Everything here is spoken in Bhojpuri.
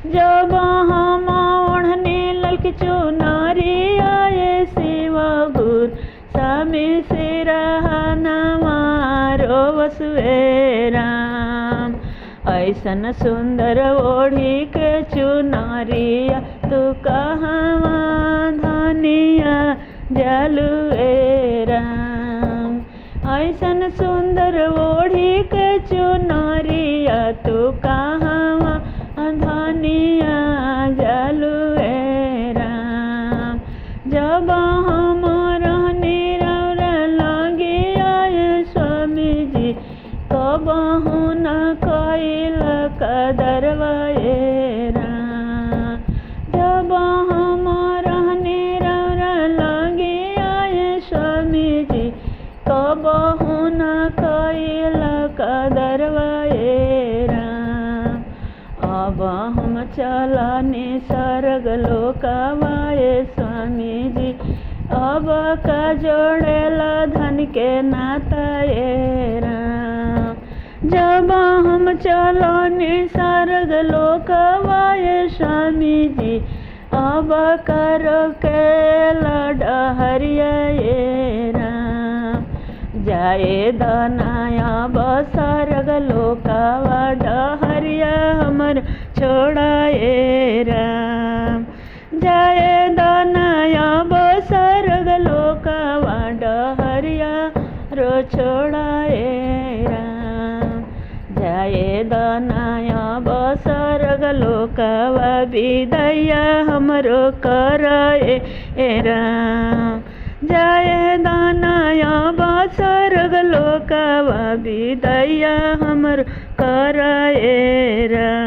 जब हम ओढ़ने ललक चुनारी आए शिवा गुर स्वामी से नवारो वसुए राम। ऐसन सुंदर ओढ़ी के चुनारिया तू कहवा धनिया जलुए राम। ऐसन सुंदर ओढ़ी के चुनारिया तू कहवा धनिया जलुए राम। जब हम रहने रौरा लगे आए स्वामी जी कबहू न कइल कदरवाए राम। जब हम रहने रौरा लगे आए स्वामी जी कबहू न कइल कदरवाए राम। अब हम चलने स्वर्ग लोकवाए स्वामी जी अब का जोड़ेला धन के नाताए राम। जब हम चलने स्वर्ग लोकवाए स्वामी जी अब करो के डहरियाए राम। जाए दनाया बसर्ग लोकवा डहरिया हमर छोड़ाए राम। जाए दनाया बसर्ग लोकवा डहरिया रो छोड़ाए राम। जाए दनाया बसर्ग लोकवा विदैया हमरो कराए राम। जाए दनाया बसर्ग लोकवा विदैया हमरो कराए राम।